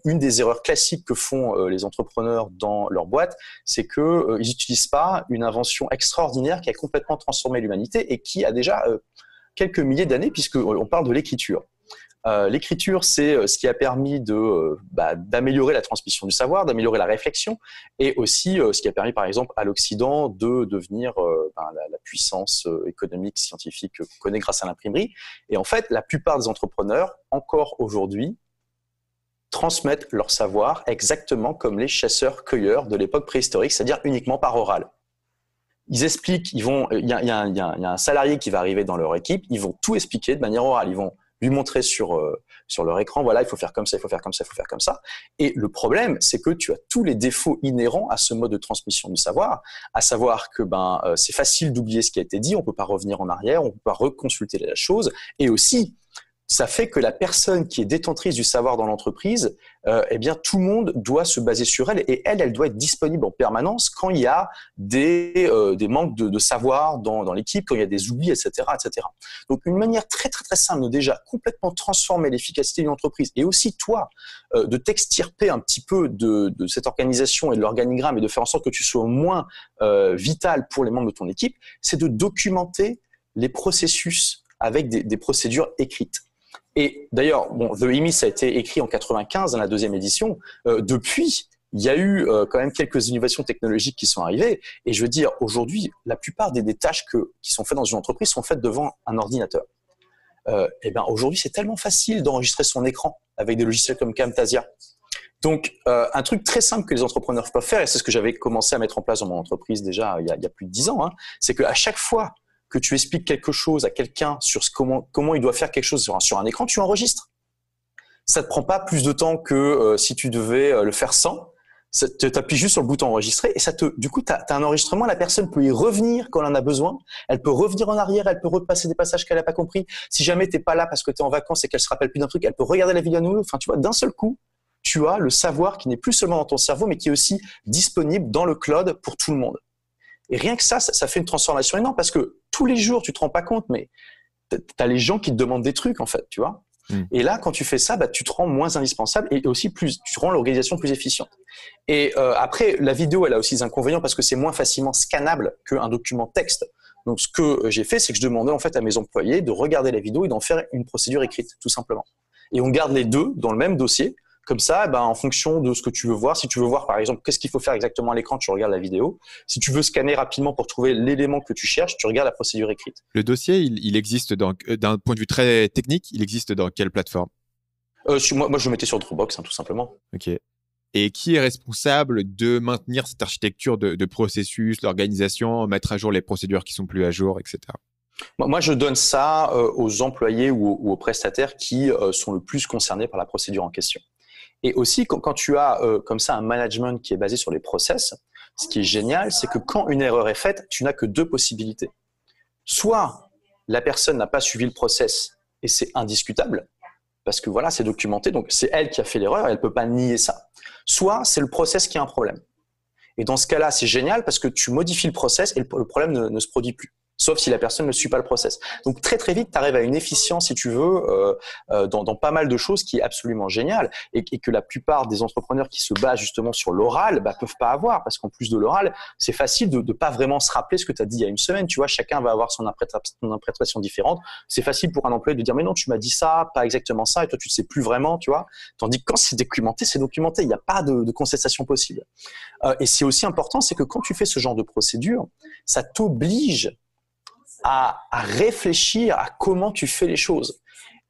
une des erreurs classiques que font les entrepreneurs dans leur boîte, c'est que ils n'utilisent pas une invention extraordinaire qui a complètement transformé l'humanité et qui a déjà quelques milliers d'années, puisqu'on parle de l'écriture. L'écriture, c'est ce qui a permis d'améliorer la transmission du savoir, d'améliorer la réflexion, et aussi ce qui a permis, par exemple, à l'Occident de devenir la puissance économique, scientifique qu'on connaît grâce à l'imprimerie. Et en fait, la plupart des entrepreneurs, encore aujourd'hui, transmettent leur savoir exactement comme les chasseurs-cueilleurs de l'époque préhistorique, c'est-à-dire uniquement par oral. Ils expliquent, il y a un salarié qui va arriver dans leur équipe, ils vont tout expliquer de manière orale, ils vont lui montrer sur leur écran, voilà, il faut faire comme ça, il faut faire comme ça, il faut faire comme ça. Et le problème, c'est que tu as tous les défauts inhérents à ce mode de transmission du savoir, à savoir que c'est facile d'oublier ce qui a été dit, on peut pas revenir en arrière, on peut pas reconsulter la chose, et aussi ça fait que la personne qui est détentrice du savoir dans l'entreprise, tout le monde doit se baser sur elle et elle doit être disponible en permanence quand il y a des manques de savoir dans l'équipe, quand il y a des oublis, etc., etc. Donc, une manière très, très, très simple de déjà complètement transformer l'efficacité d'une entreprise et aussi toi, de t'extirper un petit peu de cette organisation et de l'organigramme et de faire en sorte que tu sois au moins vital pour les membres de ton équipe, c'est de documenter les processus avec des procédures écrites. Et d'ailleurs, The EMIS a été écrit en 95 dans la deuxième édition. Depuis, il y a eu quand même quelques innovations technologiques qui sont arrivées. Et je veux dire, aujourd'hui, la plupart des tâches qui sont faites dans une entreprise sont faites devant un ordinateur. Aujourd'hui, c'est tellement facile d'enregistrer son écran avec des logiciels comme Camtasia. Donc, un truc très simple que les entrepreneurs peuvent faire, et c'est ce que j'avais commencé à mettre en place dans mon entreprise déjà il y a plus de 10 ans, c'est qu'à chaque fois que tu expliques quelque chose à quelqu'un sur comment il doit faire quelque chose sur un écran, tu enregistres. Ça te prend pas plus de temps que si tu devais le faire sans. Tu appuies juste sur le bouton enregistrer et du coup, tu as un enregistrement. La personne peut y revenir quand elle en a besoin. Elle peut revenir en arrière, elle peut repasser des passages qu'elle n'a pas compris. Si jamais t'es pas là parce que tu es en vacances et qu'elle se rappelle plus d'un truc, elle peut regarder la vidéo à nouveau. Enfin, tu vois, d'un seul coup, tu as le savoir qui n'est plus seulement dans ton cerveau, mais qui est aussi disponible dans le cloud pour tout le monde. Et rien que ça fait une transformation énorme parce que tous les jours, tu te rends pas compte, mais t'as les gens qui te demandent des trucs, en fait, tu vois. Et là, quand tu fais ça, tu te rends moins indispensable et aussi tu rends l'organisation plus efficiente. Et après, la vidéo, elle a aussi des inconvénients parce que c'est moins facilement scannable qu'un document texte. Donc, ce que j'ai fait, c'est que je demandais en fait à mes employés de regarder la vidéo et d'en faire une procédure écrite, tout simplement. Et on garde les deux dans le même dossier. Comme ça, en fonction de ce que tu veux voir, si tu veux voir par exemple qu'est-ce qu'il faut faire exactement à l'écran, tu regardes la vidéo. Si tu veux scanner rapidement pour trouver l'élément que tu cherches, tu regardes la procédure écrite. Le dossier, il existe d'un point de vue très technique, il existe dans quelle plateforme ? Moi, je le mettais sur Dropbox, tout simplement. Ok. Et qui est responsable de maintenir cette architecture de processus, l'organisation, mettre à jour les procédures qui sont plus à jour, etc. Moi, je donne ça aux employés ou aux prestataires qui sont le plus concernés par la procédure en question. Et aussi, quand tu as comme ça un management qui est basé sur les process, ce qui est génial, c'est que quand une erreur est faite, tu n'as que deux possibilités. Soit la personne n'a pas suivi le process et c'est indiscutable, parce que voilà, c'est documenté, donc c'est elle qui a fait l'erreur, elle ne peut pas nier ça. Soit c'est le process qui a un problème. Et dans ce cas-là, c'est génial parce que tu modifies le process et le problème ne se produit plus. Sauf si la personne ne suit pas le process. Donc très très vite, tu arrives à une efficience, si tu veux, dans pas mal de choses qui est absolument géniale et que la plupart des entrepreneurs qui se basent justement sur l'oral peuvent pas avoir parce qu'en plus de l'oral, c'est facile de pas vraiment se rappeler ce que tu as dit il y a une semaine. Tu vois, chacun va avoir son interprétation différente. C'est facile pour un employé de dire mais non, tu m'as dit ça, pas exactement ça, et toi tu ne sais plus vraiment, tu vois. Tandis que quand c'est documenté, c'est documenté. Il n'y a pas de contestation possible. Et c'est aussi important, c'est que quand tu fais ce genre de procédure, ça t'oblige à réfléchir à comment tu fais les choses.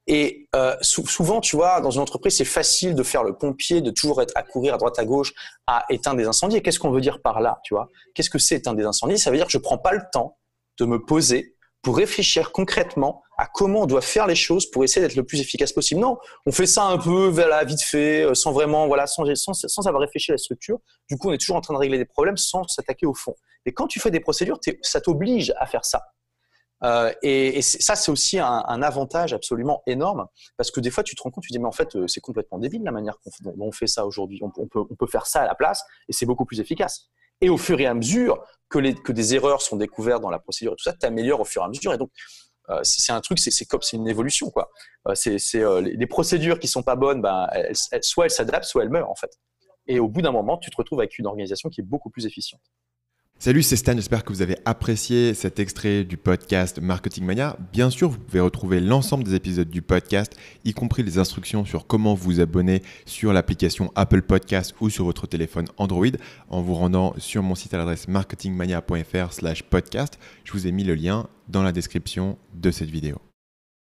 Et souvent, tu vois, dans une entreprise, c'est facile de faire le pompier, de toujours être à courir à droite à gauche, à éteindre des incendies. Et qu'est-ce qu'on veut dire par là, tu vois ? Qu'est-ce que c'est éteindre des incendies ? Ça veut dire que je prends pas le temps de me poser pour réfléchir concrètement à comment on doit faire les choses pour essayer d'être le plus efficace possible. Non, on fait ça un peu vite fait, sans vraiment, sans avoir réfléchi à la structure. Du coup, on est toujours en train de régler des problèmes sans s'attaquer au fond. Et quand tu fais des procédures, ça t'oblige à faire ça. Et ça, c'est aussi un avantage absolument énorme parce que des fois, tu te rends compte, tu te dis mais en fait, c'est complètement débile la manière dont on fait ça aujourd'hui. On peut faire ça à la place et c'est beaucoup plus efficace. Et au fur et à mesure que des erreurs sont découvertes dans la procédure et tout ça, t'améliores au fur et à mesure. Et donc, C'est un truc, c'est comme c'est une évolution, quoi. Les procédures qui sont pas bonnes, soit elles s'adaptent, soit elles meurent en fait. Et au bout d'un moment, tu te retrouves avec une organisation qui est beaucoup plus efficiente. Salut, c'est Stan, j'espère que vous avez apprécié cet extrait du podcast Marketing Mania. Bien sûr, vous pouvez retrouver l'ensemble des épisodes du podcast, y compris les instructions sur comment vous abonner sur l'application Apple Podcast ou sur votre téléphone Android en vous rendant sur mon site à l'adresse marketingmania.fr/podcast. Je vous ai mis le lien dans la description de cette vidéo.